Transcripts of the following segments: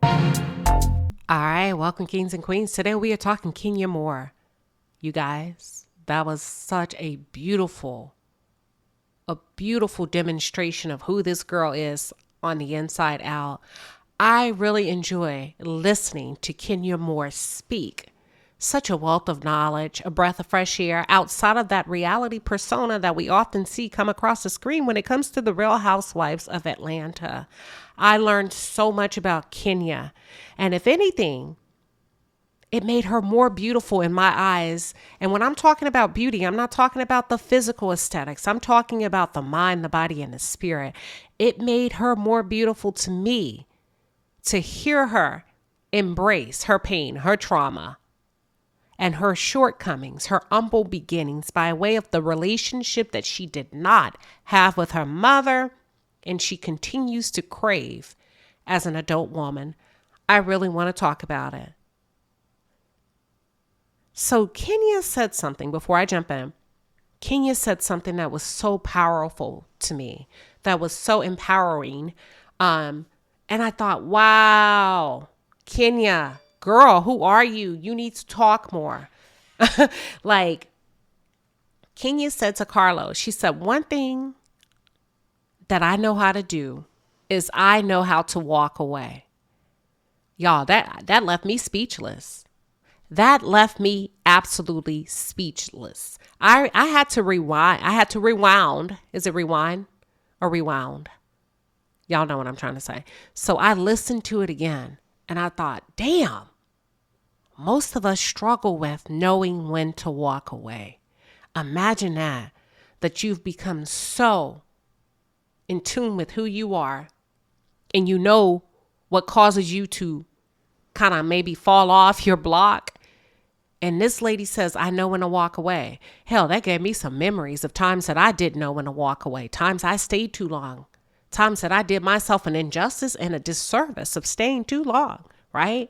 All right, welcome kings and queens. Today we are talking Kenyamoore. You guys, that was such a beautiful demonstration of who this girl is on the inside out. I really enjoy listening to Kenyamoore speak. Such a wealth of knowledge, a breath of fresh air outside of that reality persona that we often see come across the screen when it comes to the Real Housewives of Atlanta. I learned so much about Kenya, and if anything, it made her more beautiful in my eyes. And when I'm talking about beauty, I'm not talking about the physical aesthetics. I'm talking about the mind, the body, and the spirit. It made her more beautiful to me to hear her embrace her pain, her trauma, and her shortcomings, her humble beginnings by way of the relationship that she did not have with her mother, and she continues to crave as an adult woman. I really want to talk about it. So Kenya said something before I jump in. Kenya said something that was so powerful to me, that was so empowering. And I thought, wow, Kenya, girl, who are you? You need to talk more. Like Kenya said to Carlos, she said, one thing that I know how to do is I know how to walk away. Y'all, that left me speechless. That left me absolutely speechless. I had to rewind. I had to rewound. Is it rewind or rewound? Y'all know what I'm trying to say. So I listened to it again and I thought, damn, most of us struggle with knowing when to walk away. Imagine that you've become so in tune with who you are and you know what causes you to kind of maybe fall off your block. And this lady says, I know when to walk away. Hell, that gave me some memories of times that I didn't know when to walk away. Times I stayed too long. Times that I did myself an injustice and a disservice of staying too long, right?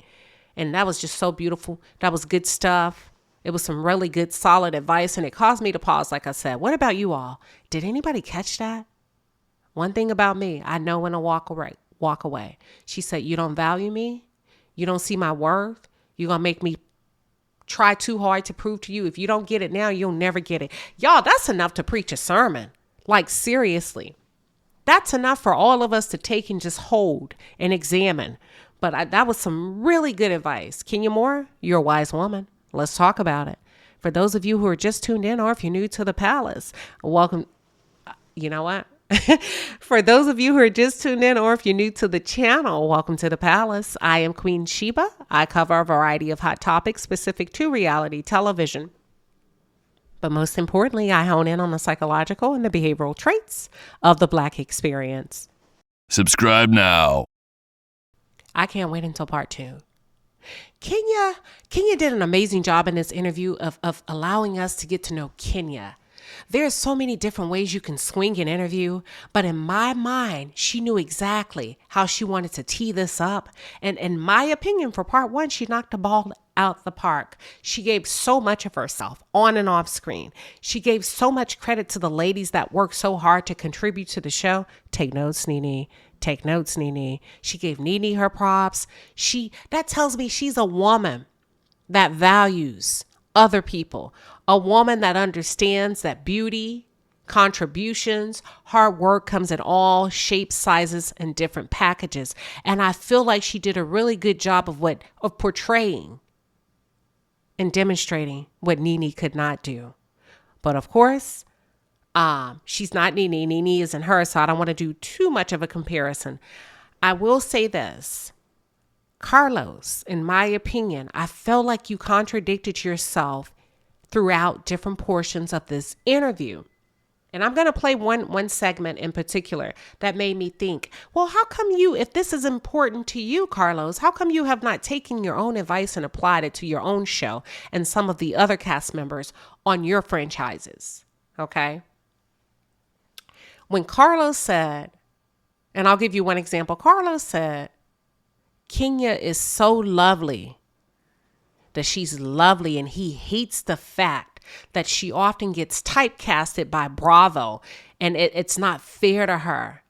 And that was just so beautiful. That was good stuff. It was some really good, solid advice. And it caused me to pause, like I said. What about you all? Did anybody catch that? One thing about me, I know when to walk away. She said, you don't value me. You don't see my worth. You're going to make me try too hard to prove to you. If you don't get it now, you'll never get it. Y'all, that's enough to preach a sermon. Like, seriously. That's enough for all of us to take and just hold and examine. But that was some really good advice. Kenyamoore, you're a wise woman. Let's talk about it. For those of you who are just tuned in, or if you're new to the palace, welcome. You know what? For those of you who are just tuned in, or if you're new to the channel, welcome to the palace. I am Queen Sheba. I cover a variety of hot topics specific to reality television. But most importantly, I hone in on the psychological and the behavioral traits of the Black experience. Subscribe now. I can't wait until part 2. Kenya did an amazing job in this interview of allowing us to get to know Kenya. There's so many different ways you can swing an interview, but in my mind, she knew exactly how she wanted to tee this up. And in my opinion, for part 1, she knocked the ball out the park. She gave so much of herself on and off screen. She gave so much credit to the ladies that worked so hard to contribute to the show. Take notes, Nene. Take notes, Nene. She gave Nene her props. That tells me she's a woman that values other people, a woman that understands that beauty, contributions, hard work comes in all shapes, sizes, and different packages. And I feel like she did a really good job of portraying and demonstrating what Nene could not do. But of course, she's not Nene. Nene isn't her, so I don't want to do too much of a comparison. I will say this. Carlos, in my opinion, I felt like you contradicted yourself throughout different portions of this interview. And I'm going to play one segment in particular that made me think, well, how come you, if this is important to you, Carlos, how come you have not taken your own advice and applied it to your own show and some of the other cast members on your franchises? Okay. When Carlos said, and I'll give you one example, Carlos said, Kenya is so lovely that she's lovely, and he hates the fact that she often gets typecasted by Bravo, and it's not fair to her.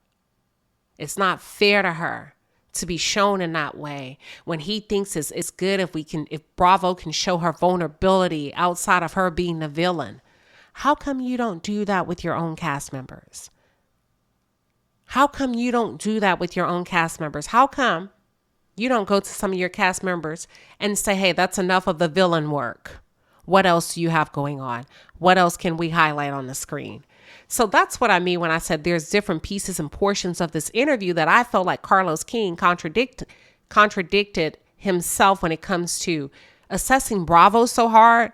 It's not fair to her to be shown in that way, when he thinks it's good if Bravo can show her vulnerability outside of her being the villain. How come you don't do that with your own cast members? How come you don't do that with your own cast members? How come you don't go to some of your cast members and say, hey, that's enough of the villain work. What else do you have going on? What else can we highlight on the screen? So that's what I mean when I said there's different pieces and portions of this interview that I felt like Carlos King contradicted himself when it comes to assessing Bravo so hard,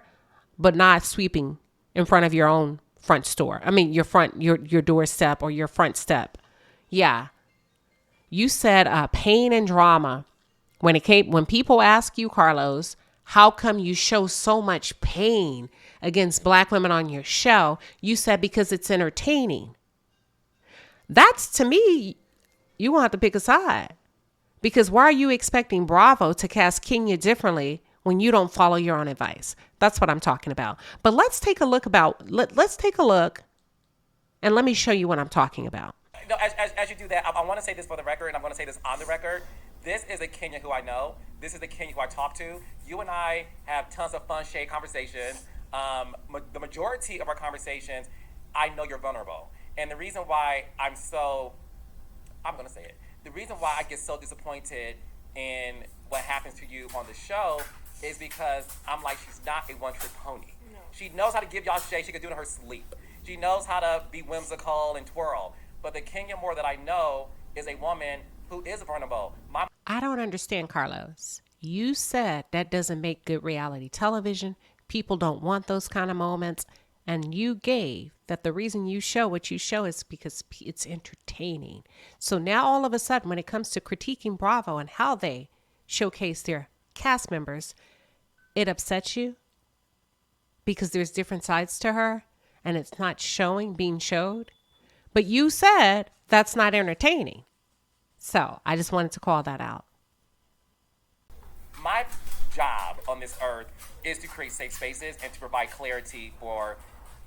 but not sweeping in front of your own front store. I mean, your doorstep or your front step. Yeah. You said pain and drama. When people ask you, Carlos, how come you show so much pain against Black women on your show? You said because it's entertaining. That's, to me, you won't have to pick a side. Because why are you expecting Bravo to cast Kenya differently when you don't follow your own advice? That's what I'm talking about. But let's take a look and let me show you what I'm talking about. No, as you do that, I want to say this for the record, and I'm going to say this on the record. This is a Kenya who I know. This is the Kenya who I talk to. You and I have tons of fun, shade conversations. The majority of our conversations, I know you're vulnerable. And the reason why I'm going to say it. The reason why I get so disappointed in what happens to you on the show is because I'm like, she's not a one-trick pony. No. She knows how to give y'all shade. She can do it in her sleep. She knows how to be whimsical and twirl. But the Kenyamoore that I know is a woman who is vulnerable. I don't understand, Carlos. You said that doesn't make good reality television. People don't want those kind of moments. And you gave that the reason you show what you show is because it's entertaining. So now all of a sudden, when it comes to critiquing Bravo and how they showcase their cast members, it upsets you because there's different sides to her and it's not being showed. But you said that's not entertaining. So I just wanted to call that out. My job on this earth is to create safe spaces and to provide clarity for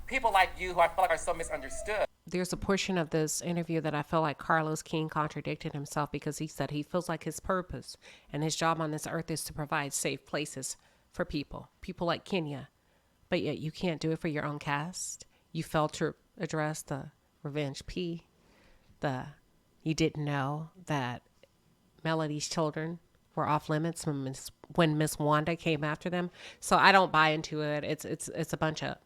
people like you who I feel like are so misunderstood. There's a portion of this interview that I feel like Carlos King contradicted himself because he said he feels like his purpose and his job on this earth is to provide safe places for people like Kenya. But yet you can't do it for your own cast. You failed to address the Revenge P. You didn't know that Melody's children were off limits when Miss Wanda came after them. So I don't buy into it. It's a bunch of,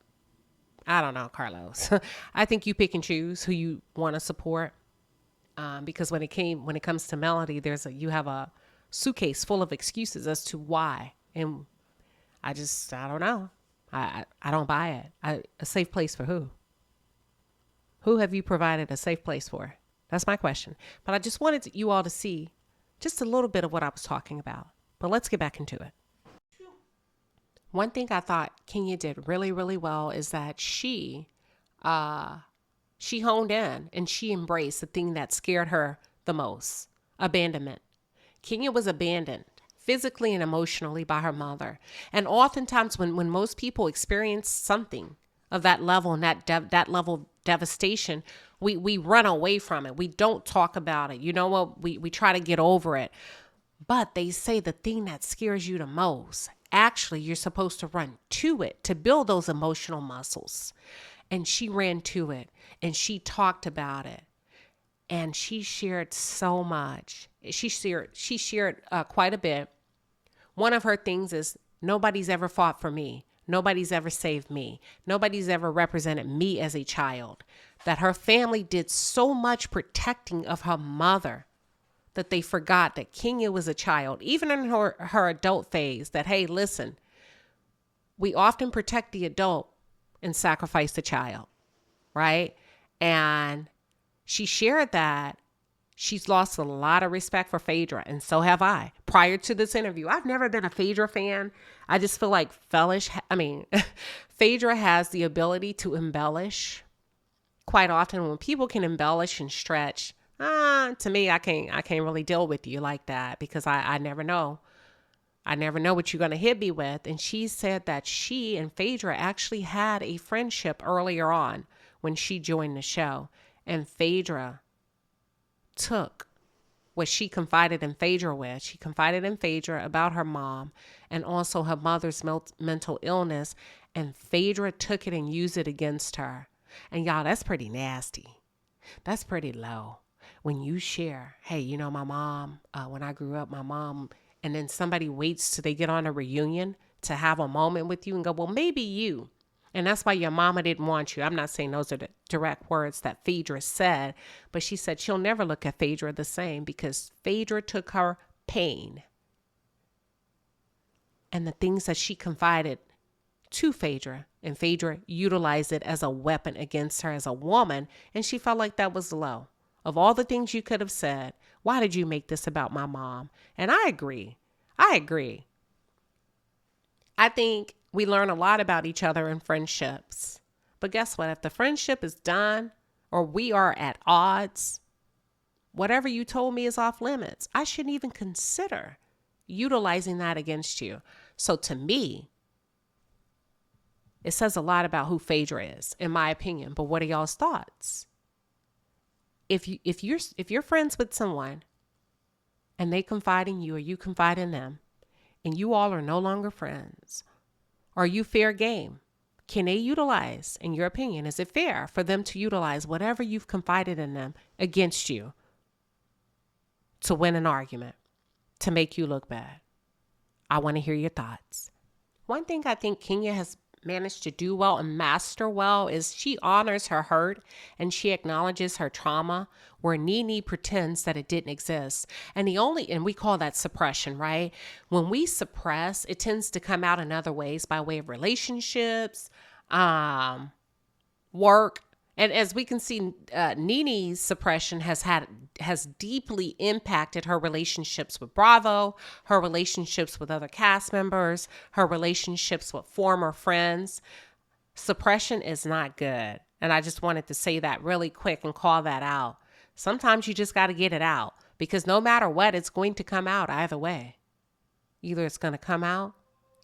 I don't know, Carlos. I think you pick and choose who you want to support. Because when it comes to Melody, you have a suitcase full of excuses as to why. And I don't know. I don't buy it. A safe place for who? Who have you provided a safe place for? That's my question. But I just wanted you all to see just a little bit of what I was talking about. But let's get back into it. One thing I thought Kenya did really, really well is that she honed in and she embraced the thing that scared her the most, abandonment. Kenya was abandoned physically and emotionally by her mother. And oftentimes when most people experience something of that level and that level of devastation, we run away from it. We don't talk about it. You know what? We try to get over it. But they say the thing that scares you the most, actually, you're supposed to run to it to build those emotional muscles. And she ran to it and she talked about it. And she shared so much. She shared quite a bit. One of her things is, nobody's ever fought for me. Nobody's ever saved me. Nobody's ever represented me as a child. That her family did so much protecting of her mother that they forgot that Kenya was a child, even in her adult phase, that, hey, listen, we often protect the adult and sacrifice the child, right? And she shared that she's lost a lot of respect for Phaedra, and so have I. Prior to this interview, I've never been a Phaedra fan. I just feel like Phaedra has the ability to embellish. Quite often when people can embellish and stretch, to me, I can't really deal with you like that because I never know. I never know what you're going to hit me with. And she said that she and Phaedra actually had a friendship earlier on when she joined the show. And Phaedra took what she confided in Phaedra with. She confided in Phaedra about her mom and also her mother's mental illness. And Phaedra took it and used it against her. And y'all, that's pretty nasty. That's pretty low. When you share, hey, you know, my mom, when I grew up, my mom, and then somebody waits till they get on a reunion to have a moment with you and go, well, maybe you. And that's why your mama didn't want you. I'm not saying those are the direct words that Phaedra said, but she said she'll never look at Phaedra the same because Phaedra took her pain and the things that she confided to Phaedra, and Phaedra utilized it as a weapon against her as a woman, and she felt like that was low. Of all the things you could have said, why did you make this about my mom? And I agree. I think we learn a lot about each other in friendships. But guess what? If the friendship is done or we are at odds, whatever you told me is off limits. I shouldn't even consider utilizing that against you. So to me, it says a lot about who Phaedra is, in my opinion. But what are y'all's thoughts? If you're friends with someone and they confide in you or you confide in them and you all are no longer friends, are you fair game? Can they utilize, in your opinion, is it fair for them to utilize whatever you've confided in them against you to win an argument, to make you look bad? I want to hear your thoughts. One thing I think Kenya has managed to do well and master well is she honors her hurt and she acknowledges her trauma where Nene pretends that it didn't exist. And we call that suppression, right? When we suppress, it tends to come out in other ways by way of relationships, work. And as we can see, Nene's suppression has deeply impacted her relationships with Bravo, her relationships with other cast members, her relationships with former friends. Suppression is not good. And I just wanted to say that really quick and call that out. Sometimes you just got to get it out because no matter what, it's going to come out either way. Either it's going to come out,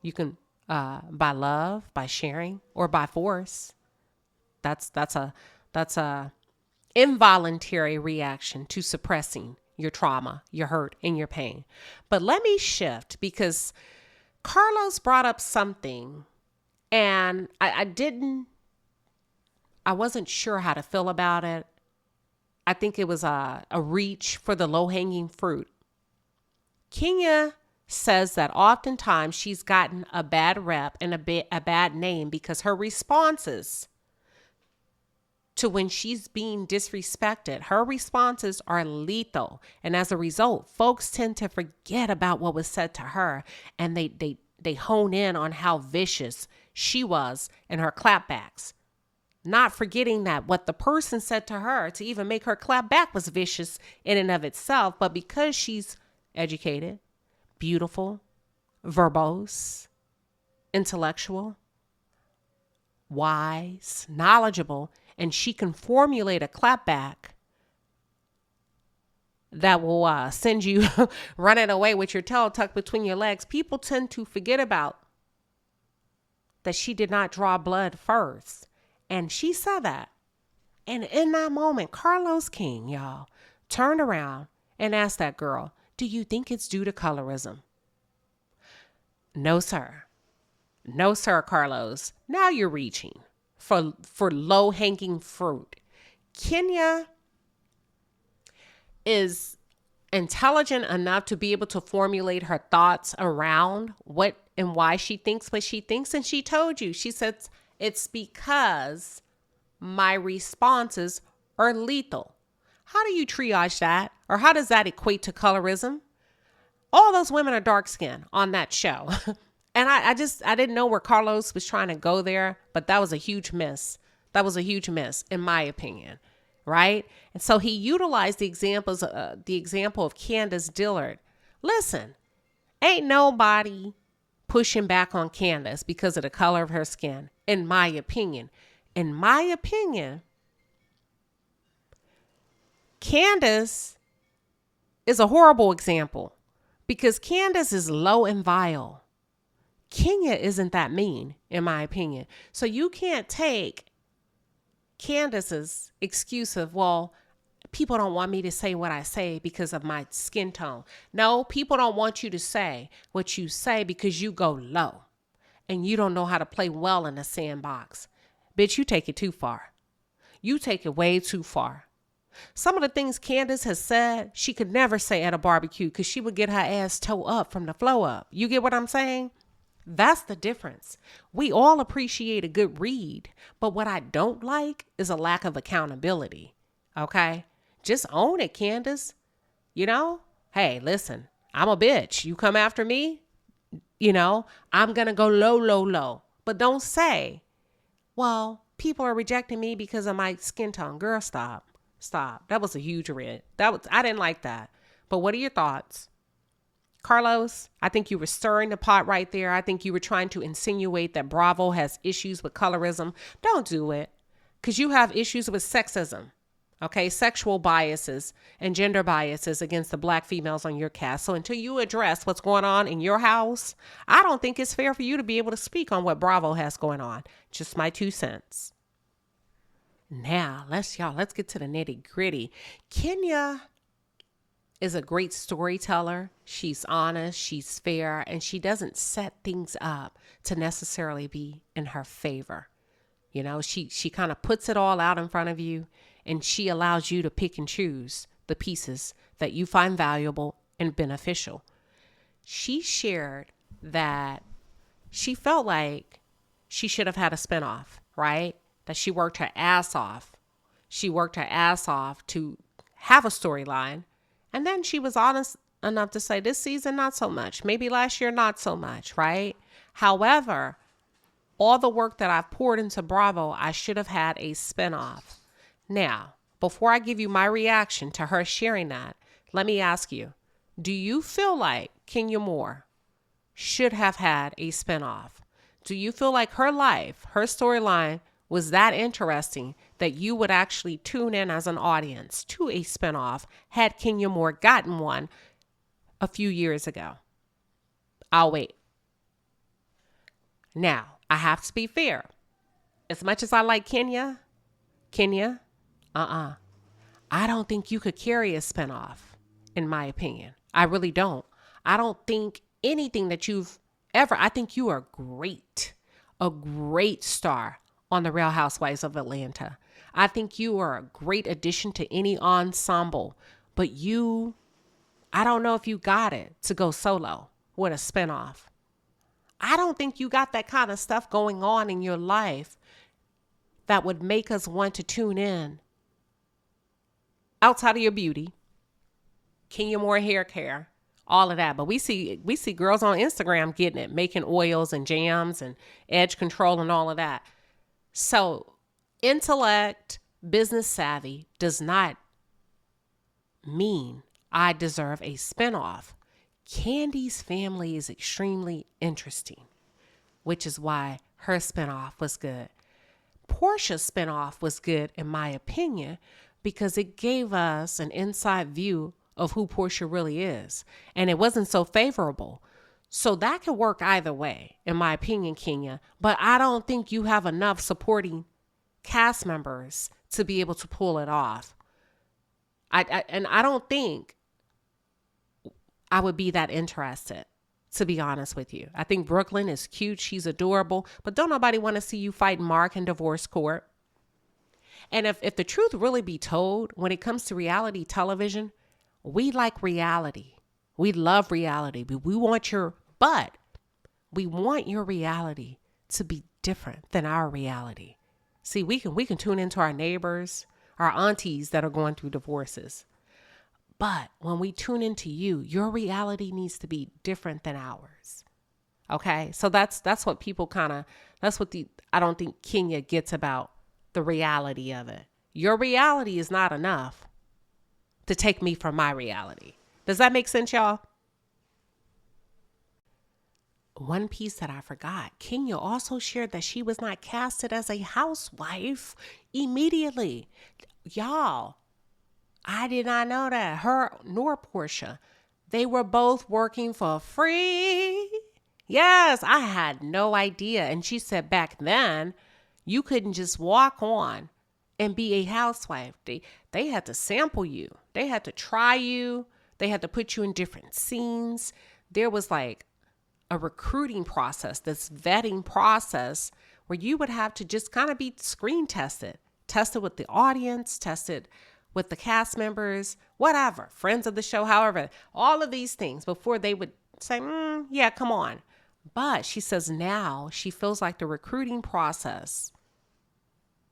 you can by love, by sharing, or by force. That's a involuntary reaction to suppressing your trauma, your hurt, and your pain. But let me shift because Carlos brought up something and I wasn't sure how to feel about it. I think it was a reach for the low-hanging fruit. Kenya says that oftentimes she's gotten a bad rep and a bad name because her responses to when she's being disrespected, her responses are lethal. And as a result, folks tend to forget about what was said to her and they hone in on how vicious she was in her clapbacks. Not forgetting that what the person said to her to even make her clap back was vicious in and of itself. But because she's educated, beautiful, verbose, intellectual, wise, knowledgeable, and she can formulate a clapback that will send you running away with your tail tucked between your legs, people tend to forget about that she did not draw blood first. And she said that. And in that moment, Carlos King, y'all, turned around and asked that girl, do you think it's due to colorism? No, sir. No, sir, Carlos. Now you're reaching for low-hanging fruit. Kenya is intelligent enough to be able to formulate her thoughts around what and why she thinks what she thinks. And she told you, she said, it's because my responses are lethal. How do you triage that? Or how does that equate to colorism? All those women are dark skinned on that show. And I didn't know where Carlos was trying to go there, but that was a huge miss. That was a huge miss, in my opinion, right? And so he utilized the example of Candace Dillard. Listen, ain't nobody pushing back on Candace because of the color of her skin, in my opinion. In my opinion, Candace is a horrible example because Candace is low and vile. Kenya isn't that mean, in my opinion. So you can't take Candace's excuse of, well, people don't want me to say what I say because of my skin tone. No, people don't want you to say what you say because you go low and you don't know how to play well in a sandbox. Bitch, you take it too far. You take it way too far. Some of the things Candace has said, she could never say at a barbecue because she would get her ass toe up from the flow up. You get what I'm saying? That's the difference. We all appreciate a good read, but what I don't like is a lack of accountability. Okay? Just own it, Candace. You know? Hey, listen, I'm a bitch. You come after me, I'm going to go low, low, low. But don't say, well, people are rejecting me because of my skin tone. Girl, stop. Stop. That was a huge red. I didn't like that. But what are your thoughts? Carlos, I think you were stirring the pot right there. I think you were trying to insinuate that Bravo has issues with colorism. Don't do it, because you have issues with sexism, okay? Sexual biases and gender biases against the Black females on your cast. So until you address what's going on in your house, I don't think it's fair for you to be able to speak on what Bravo has going on. Just my 2 cents. Now, let's get to the nitty gritty. Kenya is a great storyteller. She's honest, she's fair, and she doesn't set things up to necessarily be in her favor. She kind of puts it all out in front of you, and she allows you to pick and choose the pieces that you find valuable and beneficial. She shared that she felt like she should have had a spinoff, right? That she worked her ass off. She worked her ass off to have a storyline. And then she was honest enough to say this season, not so much. Maybe last year, not so much, right? However, all the work that I've poured into Bravo, I should have had a spinoff. Now, before I give you my reaction to her sharing that, let me ask you, do you feel like Kenyamoore should have had a spinoff? Do you feel like her life, her storyline was that interesting that you would actually tune in as an audience to a spinoff had Kenyamoore gotten one a few years ago? I'll wait. Now, I have to be fair. As much as I like Kenya, I don't think you could carry a spinoff, in my opinion. I really don't. I don't think anything that I think you are a great star on The Real Housewives of Atlanta. I think you are a great addition to any ensemble, but I don't know if you got it to go solo with a spinoff. I don't think you got that kind of stuff going on in your life that would make us want to tune in. Outside of your beauty, Kenyamoore hair care, all of that. But we see girls on Instagram getting it, making oils and jams and edge control and all of that. So intellect, business savvy does not mean I deserve a spinoff. Candy's family is extremely interesting, which is why her spinoff was good. Portia's spinoff was good, in my opinion, because it gave us an inside view of who Portia really is. And it wasn't so favorable. So that could work either way, in my opinion, Kenya. But I don't think you have enough supporting cast members to be able to pull it off. I don't think I would be that interested, to be honest with you. I think Brooklyn is cute. She's adorable. But don't nobody want to see you fight Mark in divorce court. And if the truth really be told, when it comes to reality television, we like reality. We love reality. We want your reality to be different than our reality. See, we can tune into our neighbors, our aunties that are going through divorces. But when we tune into you, your reality needs to be different than ours. Okay? So that's what people I don't think Kenya gets about the reality of it. Your reality is not enough to take me from my reality. Does that make sense, y'all? One piece that I forgot, Kenya also shared that she was not casted as a housewife immediately. Y'all, I did not know that. Her nor Portia, they were both working for free. Yes, I had no idea. And she said back then, you couldn't just walk on and be a housewife. They had to sample you. They had to try you. They had to put you in different scenes. There was like a recruiting process, this vetting process where you would have to just kind of be screen tested with the audience, tested with the cast members, whatever, friends of the show, however, all of these things before they would say, yeah, come on. But she says now she feels like the recruiting process,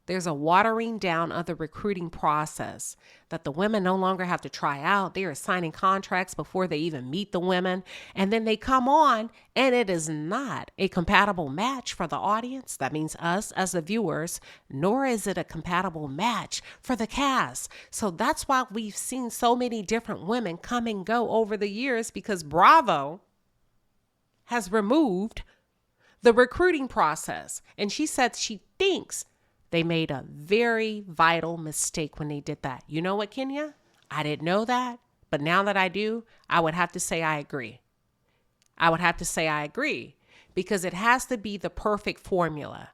there's a watering down of the recruiting process that the women no longer have to try out. They are signing contracts before they even meet the women. And then they come on and it is not a compatible match for the audience. That means us as the viewers, nor is it a compatible match for the cast. So that's why we've seen so many different women come and go over the years, because Bravo has removed the recruiting process. And she said she thinks they made a very vital mistake when they did that. You know what, Kenya? I didn't know that, but now that I do, I would have to say I agree. I would have to say I agree, because it has to be the perfect formula,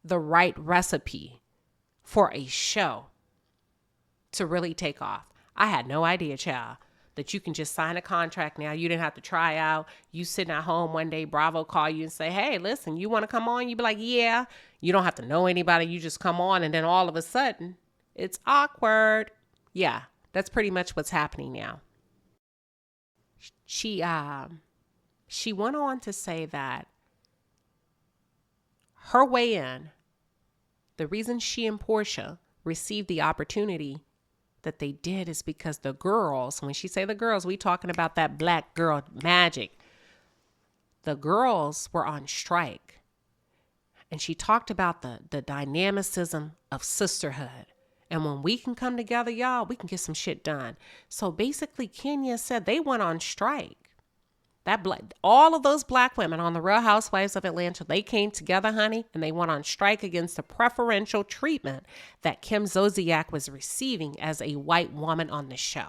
the right recipe for a show to really take off. I had no idea, child, that you can just sign a contract now. You didn't have to try out. You sitting at home one day, Bravo call you and say, hey, listen, you want to come on? You be like, yeah. You don't have to know anybody. You just come on, and then all of a sudden it's awkward. Yeah, that's pretty much what's happening now. She went on to say that her way in, the reason she and Portia received the opportunity that they did is because the girls, when she say the girls, we talking about that black girl magic. The girls were on strike. And she talked about the dynamicism of sisterhood. And when we can come together, y'all, we can get some shit done. So basically, Kenya said they went on strike. All of those black women on the Real Housewives of Atlanta, they came together, honey, and they went on strike against the preferential treatment that Kim Zolciak was receiving as a white woman on the show.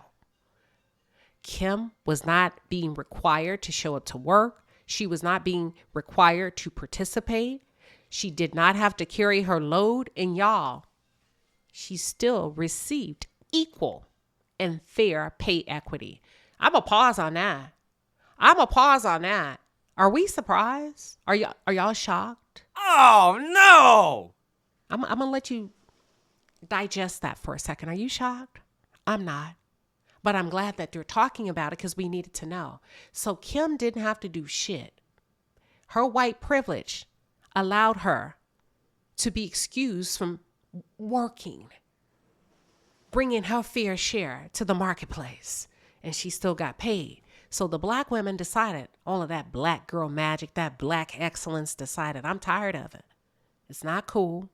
Kim was not being required to show up to work. She was not being required to participate. She did not have to carry her load. And y'all, she still received equal and fair pay equity. I'm going to pause on that. Are we surprised? Are y'all shocked? Oh, no. I'm going to let you digest that for a second. Are you shocked? I'm not. But I'm glad that they're talking about it, because we needed to know. So Kim didn't have to do shit. Her white privilege allowed her to be excused from working, bringing her fair share to the marketplace, and she still got paid. So the black women decided, all of that black girl magic, that black excellence, decided, I'm tired of it. It's not cool.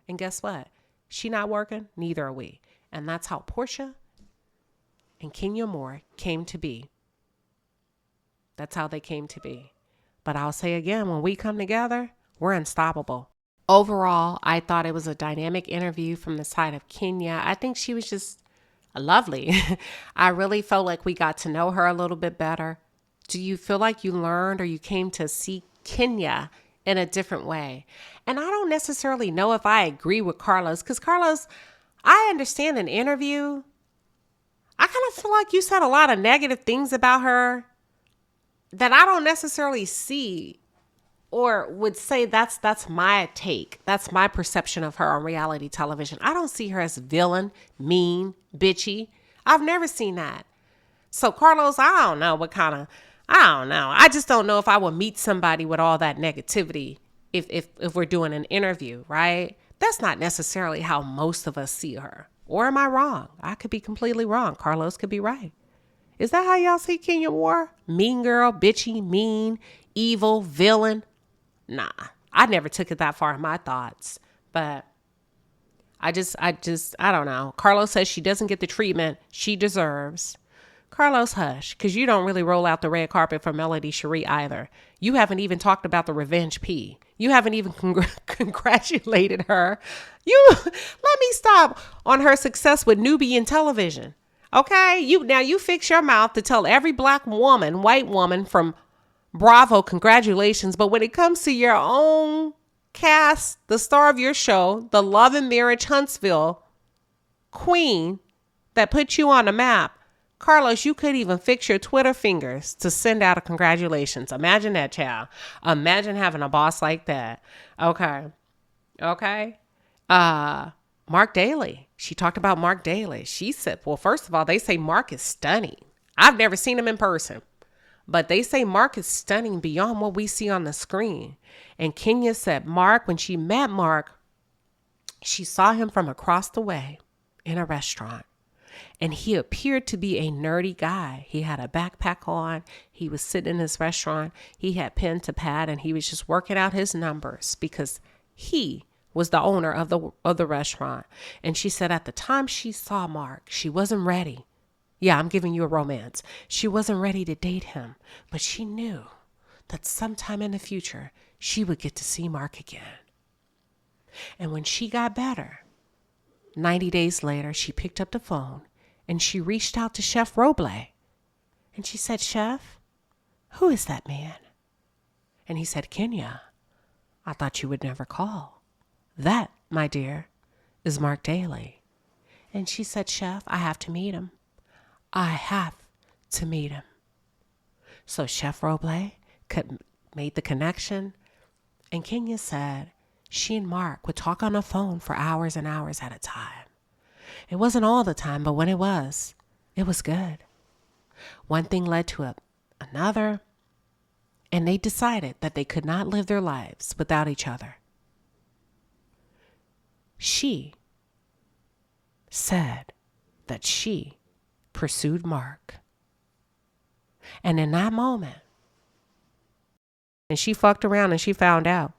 And guess what? She not working, neither are we. And that's how Portia and Kenyamoore came to be. That's how they came to be. But I'll say again, when we come together, we're unstoppable. Overall, I thought it was a dynamic interview from the side of Kenya. I think she was just lovely. I really felt like we got to know her a little bit better. Do you feel like you learned or you came to see Kenya in a different way? And I don't necessarily know if I agree with Carlos, because Carlos, I understand an interview. I kind of feel like you said a lot of negative things about her that I don't necessarily see or would say that's my take. That's my perception of her on reality television. I don't see her as villain, mean, bitchy. I've never seen that. So Carlos, I don't know. I just don't know if I would meet somebody with all that negativity if we're doing an interview, right? That's not necessarily how most of us see her. Or am I wrong? I could be completely wrong. Carlos could be right. Is that how y'all see Kenyamoore? Mean girl, bitchy, mean, evil, villain? Nah, I never took it that far in my thoughts. But I don't know. Carlos says she doesn't get the treatment she deserves. Carlos, hush, because you don't really roll out the red carpet for Melody Cherie either. You haven't even talked about the Revenge P. You haven't even congratulated her. Let me stop on her success with Nubian television. Okay? You fix your mouth to tell every black woman, white woman from Bravo, congratulations. But when it comes to your own cast, the star of your show, the Love and Marriage Huntsville queen that put you on the map. Carlos, you could even fix your Twitter fingers to send out a congratulations. Imagine that, child. Imagine having a boss like that. Okay. Mark Daly. She talked about Mark Daly. She said, well, first of all, they say Mark is stunning. I've never seen him in person, but they say Mark is stunning beyond what we see on the screen. And Kenya said Mark, when she met Mark, she saw him from across the way in a restaurant. And he appeared to be a nerdy guy. He had a backpack on. He was sitting in his restaurant. He had pen to pad, and he was just working out his numbers because he was the owner of the restaurant. And she said at the time she saw Mark, she wasn't ready. Yeah, I'm giving you a romance. She wasn't ready to date him, but she knew that sometime in the future, she would get to see Mark again. And when she got better, 90 days later, she picked up the phone and she reached out to Chef RHOA. And she said, Chef, who is that man? And he said, Kenya, I thought you would never call. That, my dear, is Mark Daly. And she said, Chef, I have to meet him. I have to meet him. So Chef RHOA made the connection. And Kenya said she and Mark would talk on the phone for hours and hours at a time. It wasn't all the time, but when it was good. One thing led to another, and they decided that they could not live their lives without each other. She said that she pursued Mark. And in that moment, and she fucked around and she found out